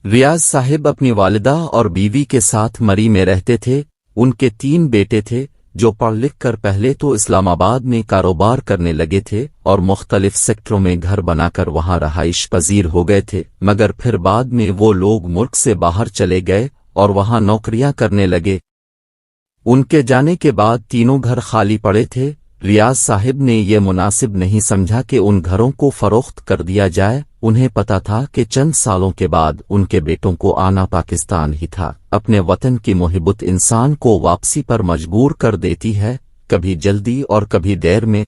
ریاض صاحب اپنی والدہ اور بیوی کے ساتھ مری میں رہتے تھے۔ ان کے 3 بیٹے تھے جو پڑھ لکھ کر پہلے تو اسلام آباد میں کاروبار کرنے لگے تھے اور مختلف سیکٹروں میں گھر بنا کر وہاں رہائش پذیر ہو گئے تھے، مگر پھر بعد میں وہ لوگ ملک سے باہر چلے گئے اور وہاں نوکریاں کرنے لگے۔ ان کے جانے کے بعد تینوں گھر خالی پڑے تھے۔ ریاض صاحب نے یہ مناسب نہیں سمجھا کہ ان گھروں کو فروخت کر دیا جائے۔ انہیں پتا تھا کہ چند سالوں کے بعد ان کے بیٹوں کو آنا پاکستان ہی تھا۔ اپنے وطن کی محبت انسان کو واپسی پر مجبور کر دیتی ہے، کبھی جلدی اور کبھی دیر میں۔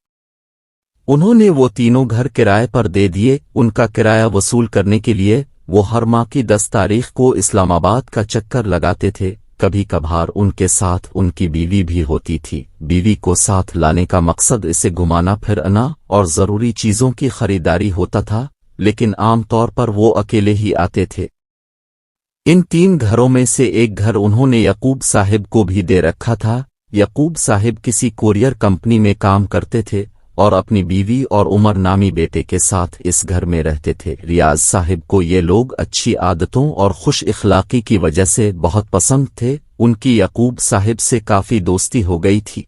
انہوں نے وہ تینوں گھر کرائے پر دے دیے۔ ان کا کرایہ وصول کرنے کے لیے وہ ہر ماہ کی 10 تاریخ کو اسلام آباد کا چکر لگاتے تھے۔ کبھی کبھار ان کے ساتھ ان کی بیوی بھی ہوتی تھی۔ بیوی کو ساتھ لانے کا مقصد اسے گھمانا پھرانا اور ضروری چیزوں کی خریداری ہوتا تھا، لیکن عام طور پر وہ اکیلے ہی آتے تھے۔ ان 3 گھروں میں سے ایک گھر انہوں نے یعقوب صاحب کو بھی دے رکھا تھا۔ یعقوب صاحب کسی کوریئر کمپنی میں کام کرتے تھے اور اپنی بیوی اور عمر نامی بیٹے کے ساتھ اس گھر میں رہتے تھے۔ ریاض صاحب کو یہ لوگ اچھی عادتوں اور خوش اخلاقی کی وجہ سے بہت پسند تھے۔ ان کی یعقوب صاحب سے کافی دوستی ہو گئی تھی۔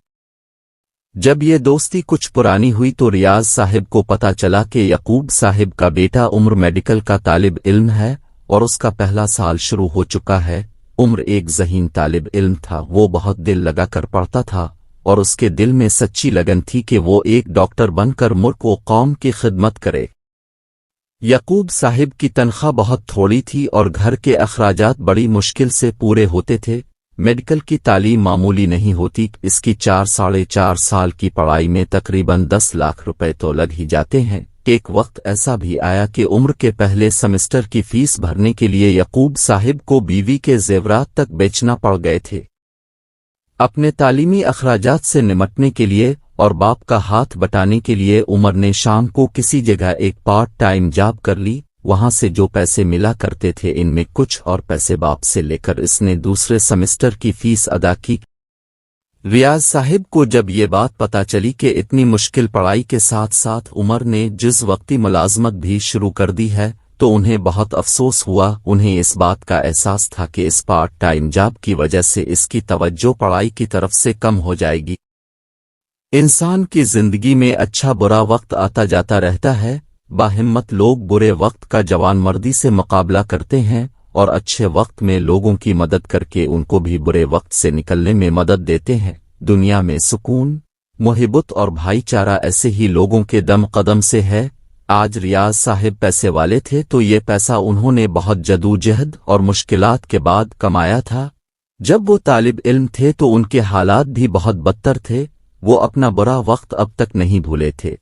جب یہ دوستی کچھ پرانی ہوئی تو ریاض صاحب کو پتا چلا کہ یعقوب صاحب کا بیٹا عمر میڈیکل کا طالب علم ہے اور اس کا پہلا سال شروع ہو چکا ہے۔ عمر ایک ذہین طالب علم تھا، وہ بہت دل لگا کر پڑھتا تھا اور اس کے دل میں سچی لگن تھی کہ وہ ایک ڈاکٹر بن کر ملک و قوم کی خدمت کرے۔ یعقوب صاحب کی تنخواہ بہت تھوڑی تھی اور گھر کے اخراجات بڑی مشکل سے پورے ہوتے تھے۔ میڈیکل کی تعلیم معمولی نہیں ہوتی، اس کی 4 سال کی پڑھائی میں تقریباً 10 لاکھ روپے تو لگ ہی جاتے ہیں۔ ایک وقت ایسا بھی آیا کہ عمر کے پہلے سمسٹر کی فیس بھرنے کے لیے یعقوب صاحب کو بیوی کے زیورات تک بیچنا پڑ گئے تھے۔ اپنے تعلیمی اخراجات سے نمٹنے کے لیے اور باپ کا ہاتھ بٹانے کے لیے عمر نے شام کو کسی جگہ ایک پارٹ ٹائم جاب کر لی۔ وہاں سے جو پیسے ملا کرتے تھے ان میں کچھ اور پیسے باپ سے لے کر اس نے دوسرے سمسٹر کی فیس ادا کی۔ ریاض صاحب کو جب یہ بات پتا چلی کہ اتنی مشکل پڑھائی کے ساتھ ساتھ عمر نے جز وقتی ملازمت بھی شروع کر دی ہے تو انہیں بہت افسوس ہوا۔ انہیں اس بات کا احساس تھا کہ اس پارٹ ٹائم جاب کی وجہ سے اس کی توجہ پڑھائی کی طرف سے کم ہو جائے گی۔ انسان کی زندگی میں اچھا برا وقت آتا جاتا رہتا ہے۔ باہمت لوگ برے وقت کا جوان مردی سے مقابلہ کرتے ہیں اور اچھے وقت میں لوگوں کی مدد کر کے ان کو بھی برے وقت سے نکلنے میں مدد دیتے ہیں۔ دنیا میں سکون، محبت اور بھائی چارہ ایسے ہی لوگوں کے دم قدم سے ہے۔ آج ریاض صاحب پیسے والے تھے تو یہ پیسہ انہوں نے بہت جدوجہد اور مشکلات کے بعد کمایا تھا۔ جب وہ طالب علم تھے تو ان کے حالات بھی بہت بدتر تھے، وہ اپنا برا وقت اب تک نہیں بھولے تھے۔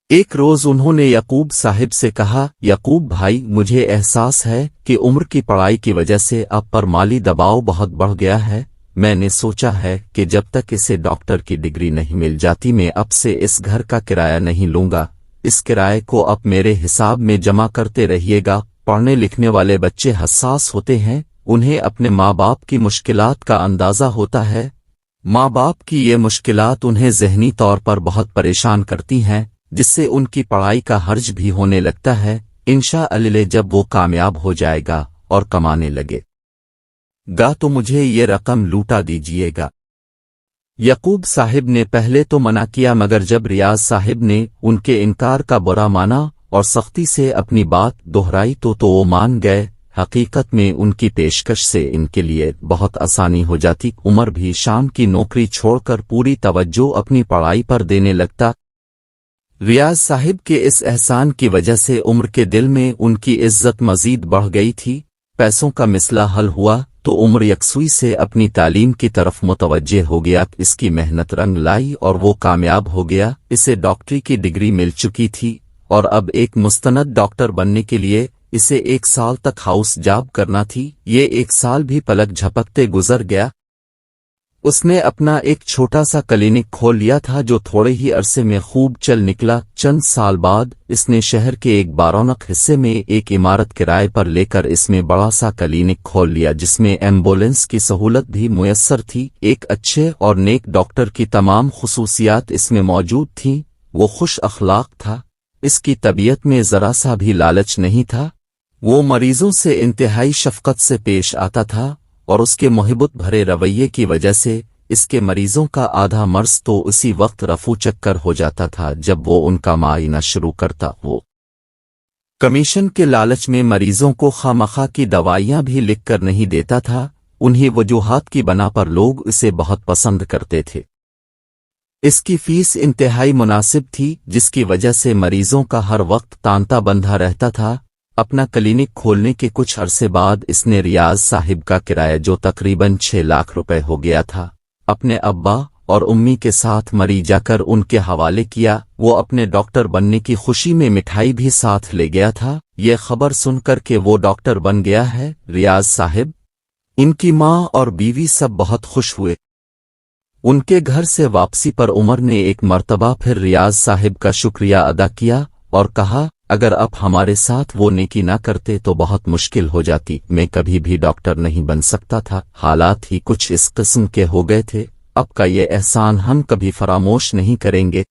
ایک روز انہوں نے یعقوب صاحب سے کہا، یعقوب بھائی، مجھے احساس ہے کہ عمر کی پڑھائی کی وجہ سے آپ پر مالی دباؤ بہت بڑھ گیا ہے۔ میں نے سوچا ہے کہ جب تک اسے ڈاکٹر کی ڈگری نہیں مل جاتی میں اب سے اس گھر کا کرایہ نہیں لوں گا۔ اس کرائے کو اب میرے حساب میں جمع کرتے رہیے گا۔ پڑھنے لکھنے والے بچے حساس ہوتے ہیں، انہیں اپنے ماں باپ کی مشکلات کا اندازہ ہوتا ہے۔ ماں باپ کی یہ مشکلات انہیں ذہنی طور پر بہت پریشان کرتی ہیں، جس سے ان کی پڑھائی کا حرج بھی ہونے لگتا ہے۔ انشاءاللہ جب وہ کامیاب ہو جائے گا اور کمانے لگے گا تو مجھے یہ رقم لوٹا دیجیے گا۔ یعقوب صاحب نے پہلے تو منع کیا، مگر جب ریاض صاحب نے ان کے انکار کا برا مانا اور سختی سے اپنی بات دہرائی تو وہ مان گئے۔ حقیقت میں ان کی پیشکش سے ان کے لیے بہت آسانی ہو جاتی۔ عمر بھی شام کی نوکری چھوڑ کر پوری توجہ اپنی پڑھائی پر دینے لگتا۔ ریاض صاحب کے اس احسان کی وجہ سے عمر کے دل میں ان کی عزت مزید بڑھ گئی تھی۔ پیسوں کا مسئلہ حل ہوا تو عمر یکسوئی سے اپنی تعلیم کی طرف متوجہ ہو گیا۔ اس کی محنت رنگ لائی اور وہ کامیاب ہو گیا۔ اسے ڈاکٹری کی ڈگری مل چکی تھی اور اب ایک مستند ڈاکٹر بننے کے لیے اسے 1 سال تک ہاؤس جاب کرنا تھی۔ یہ 1 سال بھی پلک جھپکتے گزر گیا۔ اس نے اپنا ایک چھوٹا سا کلینک کھول لیا تھا جو تھوڑے ہی عرصے میں خوب چل نکلا۔ چند سال بعد اس نے شہر کے ایک بارونق حصے میں ایک عمارت کرائے پر لے کر اس میں بڑا سا کلینک کھول لیا، جس میں ایمبولینس کی سہولت بھی میسر تھی۔ ایک اچھے اور نیک ڈاکٹر کی تمام خصوصیات اس میں موجود تھیں۔ وہ خوش اخلاق تھا، اس کی طبیعت میں ذرا سا بھی لالچ نہیں تھا۔ وہ مریضوں سے انتہائی شفقت سے پیش آتا تھا اور اس کے محبت بھرے رویے کی وجہ سے اس کے مریضوں کا آدھا مرض تو اسی وقت رفو چکر ہو جاتا تھا جب وہ ان کا معائنہ شروع کرتا۔ وہ کمیشن کے لالچ میں مریضوں کو خواہ کی دوائیاں بھی لکھ کر نہیں دیتا تھا، انہی وجوہات کی بنا پر لوگ اسے بہت پسند کرتے تھے۔ اس کی فیس انتہائی مناسب تھی جس کی وجہ سے مریضوں کا ہر وقت تانتا بندھا رہتا تھا۔ اپنا کلینک کھولنے کے کچھ عرصے بعد اس نے ریاض صاحب کا کرایہ جو تقریباً 6 لاکھ روپے ہو گیا تھا اپنے ابا اور امی کے ساتھ مری جا کر ان کے حوالے کیا۔ وہ اپنے ڈاکٹر بننے کی خوشی میں مٹھائی بھی ساتھ لے گیا تھا۔ یہ خبر سن کر کہ وہ ڈاکٹر بن گیا ہے ریاض صاحب، ان کی ماں اور بیوی سب بہت خوش ہوئے۔ ان کے گھر سے واپسی پر عمر نے ایک مرتبہ پھر ریاض صاحب کا شکریہ ادا کیا اور کہا اگر اب ہمارے ساتھ وہ نیکی نہ کرتے تو بہت مشکل ہو جاتی، میں کبھی بھی ڈاکٹر نہیں بن سکتا تھا، حالات ہی کچھ اس قسم کے ہو گئے تھے، اب کا یہ احسان ہم کبھی فراموش نہیں کریں گے۔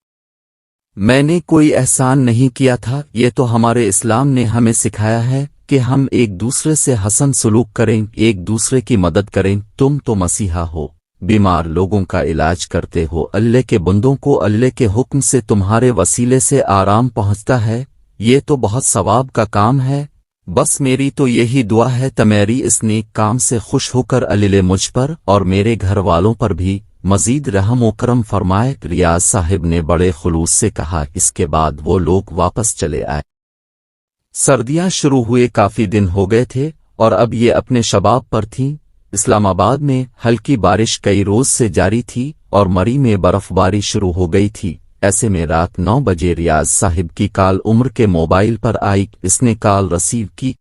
میں نے کوئی احسان نہیں کیا تھا، یہ تو ہمارے اسلام نے ہمیں سکھایا ہے کہ ہم ایک دوسرے سے حسن سلوک کریں، ایک دوسرے کی مدد کریں۔ تم تو مسیحا ہو، بیمار لوگوں کا علاج کرتے ہو، اللہ کے بندوں کو اللہ کے حکم سے تمہارے وسیلے سے آرام پہنچتا ہے، یہ تو بہت ثواب کا کام ہے۔ بس میری تو یہی دعا ہے تمہاری اس نیک کام سے خوش ہو کر اللہ مجھ پر اور میرے گھر والوں پر بھی مزید رحم و کرم فرمائے۔ ریاض صاحب نے بڑے خلوص سے کہا۔ اس کے بعد وہ لوگ واپس چلے آئے۔ سردیاں شروع ہوئے، کافی دن ہو گئے تھے اور اب یہ اپنے شباب پر تھیں۔ اسلام آباد میں ہلکی بارش کئی روز سے جاری تھی اور مری میں برف باری شروع ہو گئی تھی۔ ایسے میں رات 9 بجے ریاض صاحب کی کال عمر کے موبائل پر آئی۔ اس نے کال ریسیو کی۔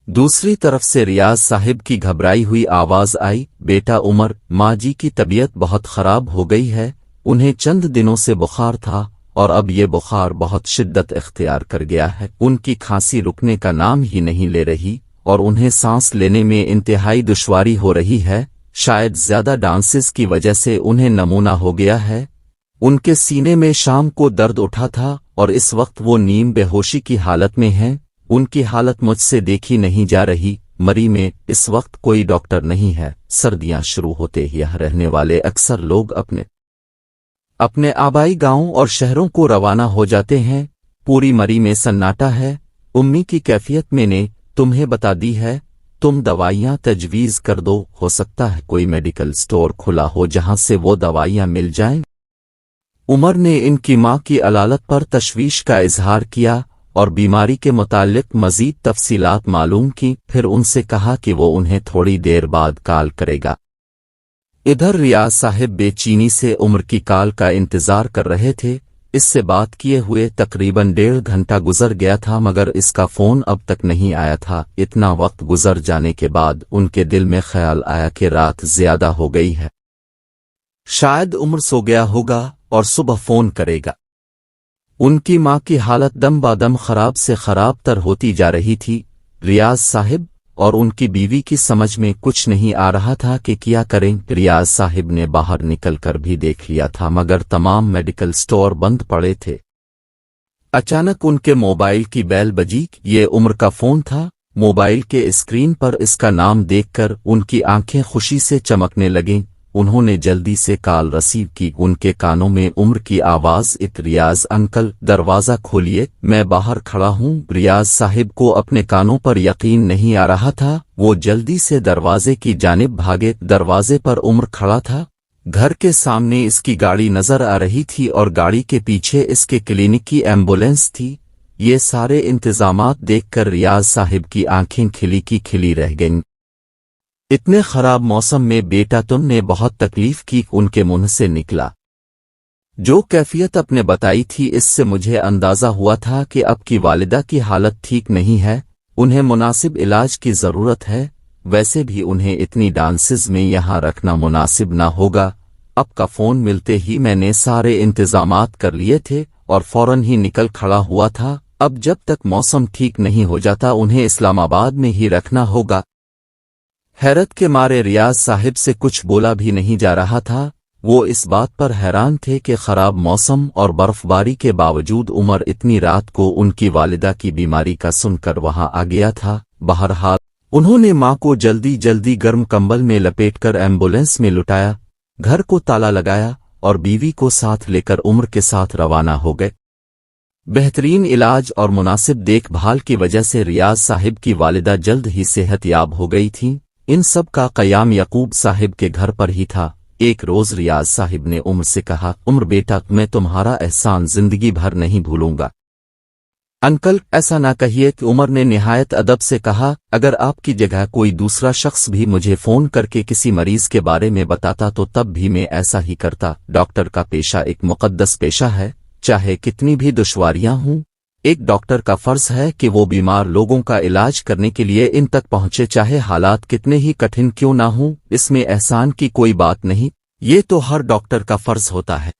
دوسری طرف سے ریاض صاحب کی گھبرائی ہوئی آواز آئی، بیٹا عمر، ماں جی کی طبیعت بہت خراب ہو گئی ہے، انہیں چند دنوں سے بخار تھا اور اب یہ بخار بہت شدت اختیار کر گیا ہے، ان کی کھانسی رکنے کا نام ہی نہیں لے رہی اور انہیں سانس لینے میں انتہائی دشواری ہو رہی ہے، شاید زیادہ ڈانسز کی وجہ سے انہیں نمونہ ہو گیا ہے۔ ان کے سینے میں شام کو درد اٹھا تھا اور اس وقت وہ نیم بے ہوشی کی حالت میں ہیں، ان کی حالت مجھ سے دیکھی نہیں جا رہی۔ مری میں اس وقت کوئی ڈاکٹر نہیں ہے۔ سردیاں شروع ہوتے ہی یہاں رہنے والے اکثر لوگ اپنے آبائی گاؤں اور شہروں کو روانہ ہو جاتے ہیں۔ پوری مری میں سناٹا ہے۔ امی کی کیفیت میں نے تمہیں بتا دی ہے، تم دوائیاں تجویز کر دو، ہو سکتا ہے کوئی میڈیکل سٹور کھلا ہو جہاں سے وہ دوائیاں مل جائیں۔ عمر نے ان کی ماں کی علالت پر تشویش کا اظہار کیا اور بیماری کے متعلق مزید تفصیلات معلوم کی، پھر ان سے کہا کہ وہ انہیں تھوڑی دیر بعد کال کرے گا۔ ادھر ریاض صاحب بے چینی سے عمر کی کال کا انتظار کر رہے تھے۔ اس سے بات کیے ہوئے تقریباً 1.5 گھنٹہ گزر گیا تھا مگر اس کا فون اب تک نہیں آیا تھا۔ اتنا وقت گزر جانے کے بعد ان کے دل میں خیال آیا کہ رات زیادہ ہو گئی ہے، شاید عمر سو گیا ہوگا اور صبح فون کرے گا۔ ان کی ماں کی حالت دم بادم خراب سے خراب تر ہوتی جا رہی تھی۔ ریاض صاحب اور ان کی بیوی کی سمجھ میں کچھ نہیں آ رہا تھا کہ کیا کریں۔ ریاض صاحب نے باہر نکل کر بھی دیکھ لیا تھا مگر تمام میڈیکل سٹور بند پڑے تھے۔ اچانک ان کے موبائل کی بیل بجی، یہ عمر کا فون تھا۔ موبائل کے اسکرین پر اس کا نام دیکھ کر ان کی آنکھیں خوشی سے چمکنے لگیں۔ انہوں نے جلدی سے کال ریسیو کی۔ ان کے کانوں میں عمر کی آواز، ریاض انکل دروازہ کھولیے، میں باہر کھڑا ہوں۔ ریاض صاحب کو اپنے کانوں پر یقین نہیں آ رہا تھا، وہ جلدی سے دروازے کی جانب بھاگے۔ دروازے پر عمر کھڑا تھا، گھر کے سامنے اس کی گاڑی نظر آ رہی تھی اور گاڑی کے پیچھے اس کے کلینک کی ایمبولینس تھی۔ یہ سارے انتظامات دیکھ کر ریاض صاحب کی آنکھیں کھلی کی کھلی رہ گئیں۔ اتنے خراب موسم میں بیٹا تم نے بہت تکلیف کی، ان کے منہ سے نکلا۔ جو کیفیت اپنے بتائی تھی اس سے مجھے اندازہ ہوا تھا کہ اب کی والدہ کی حالت ٹھیک نہیں ہے، انہیں مناسب علاج کی ضرورت ہے، ویسے بھی انہیں اتنی ڈانسز میں یہاں رکھنا مناسب نہ ہوگا۔ اب کا فون ملتے ہی میں نے سارے انتظامات کر لیے تھے اور فوراً ہی نکل کھڑا ہوا تھا۔ اب جب تک موسم ٹھیک نہیں ہو جاتا انہیں اسلام آباد میں ہی رکھنا ہوگا۔ حیرت کے مارے ریاض صاحب سے کچھ بولا بھی نہیں جا رہا تھا۔ وہ اس بات پر حیران تھے کہ خراب موسم اور برف باری کے باوجود عمر اتنی رات کو ان کی والدہ کی بیماری کا سن کر وہاں آ گیا تھا۔ بہرحال انہوں نے ماں کو جلدی جلدی گرم کمبل میں لپیٹ کر ایمبولینس میں لٹایا، گھر کو تالا لگایا اور بیوی کو ساتھ لے کر عمر کے ساتھ روانہ ہو گئے۔ بہترین علاج اور مناسب دیکھ بھال کی وجہ سے ریاض صاحب کی والدہ جلد ہی صحت یاب ہو گئی تھیں۔ ان سب کا قیام یعقوب صاحب کے گھر پر ہی تھا۔ ایک روز ریاض صاحب نے عمر سے کہا، عمر بیٹا، میں تمہارا احسان زندگی بھر نہیں بھولوں گا۔ انکل ایسا نہ کہیے کہ عمر نے نہایت ادب سے کہا، اگر آپ کی جگہ کوئی دوسرا شخص بھی مجھے فون کر کے کسی مریض کے بارے میں بتاتا تو تب بھی میں ایسا ہی کرتا۔ ڈاکٹر کا پیشہ ایک مقدس پیشہ ہے، چاہے کتنی بھی دشواریاں ہوں۔ ایک ڈاکٹر کا فرض ہے کہ وہ بیمار لوگوں کا علاج کرنے کے لیے ان تک پہنچے، چاہے حالات کتنے ہی کٹھن کیوں نہ ہوں۔ اس میں احسان کی کوئی بات نہیں، یہ تو ہر ڈاکٹر کا فرض ہوتا ہے۔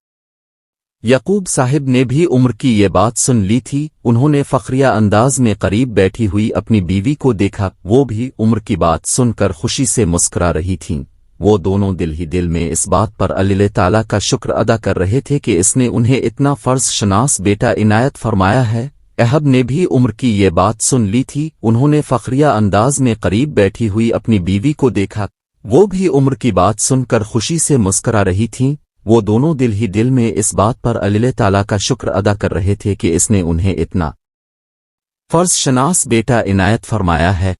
یعقوب صاحب نے بھی عمر کی یہ بات سن لی تھی۔ انہوں نے فخریہ انداز میں قریب بیٹھی ہوئی اپنی بیوی کو دیکھا، وہ بھی عمر کی بات سن کر خوشی سے مسکرا رہی تھیں۔ وہ دونوں دل ہی دل میں اس بات پر اللہ تعالیٰ کا شکر ادا کر رہے تھے کہ اس نے انہیں اتنا فرض شناس بیٹا عنایت فرمایا ہے۔ احب نے بھی عمر کی یہ بات سن لی تھی۔ انہوں نے فخریہ انداز میں قریب بیٹھی ہوئی اپنی بیوی کو دیکھا، وہ بھی عمر کی بات سن کر خوشی سے مسکرا رہی تھیں۔ وہ دونوں دل ہی دل میں اس بات پر اللہ تعالیٰ کا شکر ادا کر رہے تھے کہ اس نے انہیں اتنا فرض شناس بیٹا عنایت فرمایا ہے۔